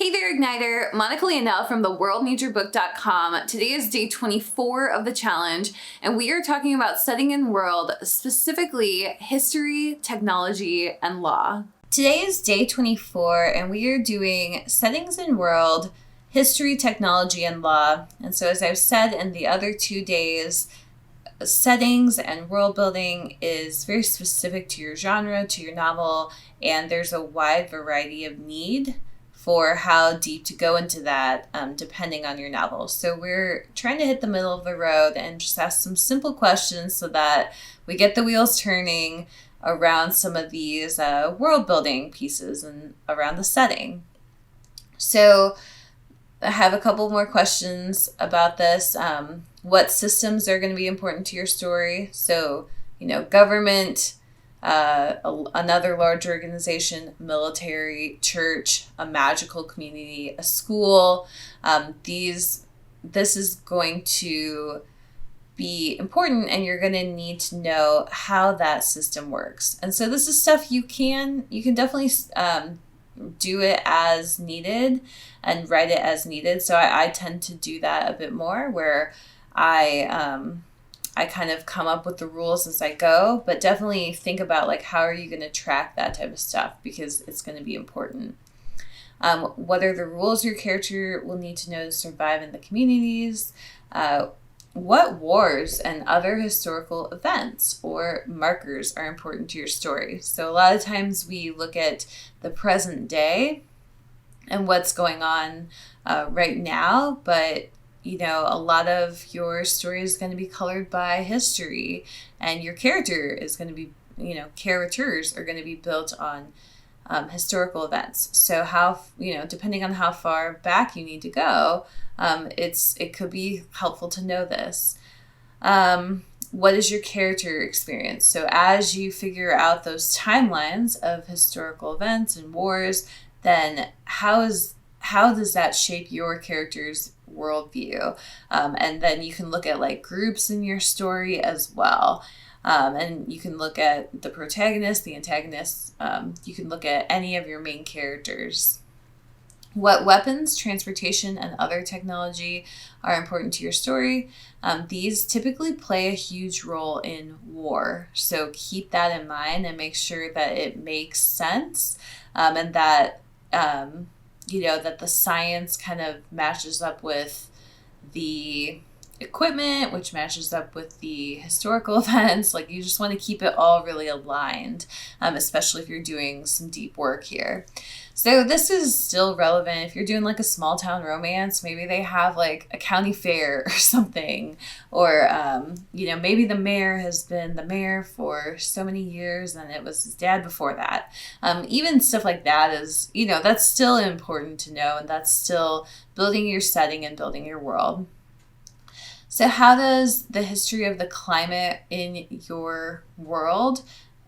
Hey there, Igniter! Monica Leonel from theworldneedsyourbook.com. Today is day 24 of the challenge, and we are talking about setting in world, specifically history, technology, and law. Today is day 24, and we are doing settings in world, history, technology, and law. And so as I've said in the other 2 days, settings and world building is very specific to your genre, to your novel, and there's a wide variety of need for how deep to go into that depending on your novel. So we're trying to hit the middle of the road and just ask some simple questions so that we get the wheels turning around some of these world building pieces and around the setting. So I have a couple more questions about this. What systems are going to be important to your story? So, government, another large organization, military, church, a magical community, a school. This is going to be important, and you're going to need to know how that system works. And so this is stuff you can definitely do it as needed and write it as needed. So I tend to do that a bit more, where I kind of come up with the rules as I go, but definitely think about how are you going to track that type of stuff, because it's going to be important. What are the rules your character will need to know to survive in the communities? What wars and other historical events or markers are important to your story? So a lot of times we look at the present day and what's going on right now, but a lot of your story is going to be colored by history, and your character is going to be, characters are going to be built on historical events. So how, depending on how far back you need to go, it could be helpful to know this. What is your character experience? So as you figure out those timelines of historical events and wars, then how does that shape your character's worldview? And then you can look at groups in your story as well. And you can look at the protagonist, the antagonist. You can look at any of your main characters. What weapons, transportation, and other technology are important to your story? These typically play a huge role in war. So keep that in mind and make sure that it makes sense, and that that the science kind of matches up with the equipment, which matches up with the historical events. You just want to keep it all really aligned, especially if you're doing some deep work here. So this is still relevant if you're doing a small town romance. Maybe they have a county fair or something, or maybe the mayor has been the mayor for so many years and it was his dad before that. Even stuff like that is, that's still important to know, and that's still building your setting and building your world. So how does the history of the climate in your world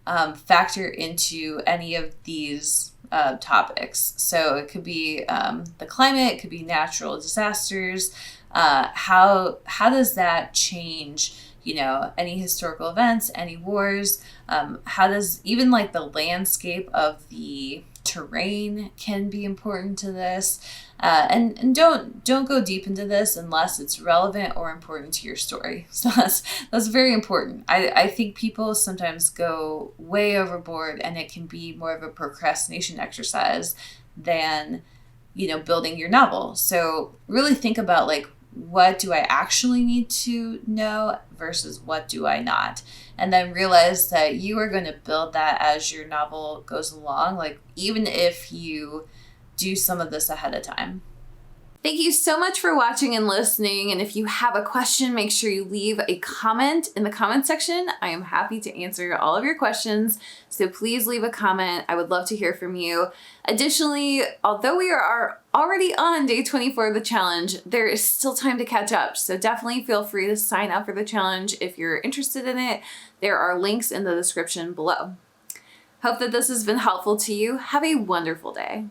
factor into any of these topics? So it could be the climate, it could be natural disasters. How does that change, any historical events, any wars? How does even the landscape of the terrain can be important to this? And don't go deep into this unless it's relevant or important to your story. So that's very important. I think people sometimes go way overboard, and it can be more of a procrastination exercise than building your novel. So really think about what do I actually need to know versus what do I not? And then realize that you are going to build that as your novel goes along, even if you do some of this ahead of time. Thank you so much for watching and listening. And if you have a question, make sure you leave a comment in the comment section. I am happy to answer all of your questions, so please leave a comment. I would love to hear from you. Additionally, although we are already on day 24 of the challenge, there is still time to catch up. So definitely feel free to sign up for the challenge if you're interested in it. There are links in the description below. Hope that this has been helpful to you. Have a wonderful day.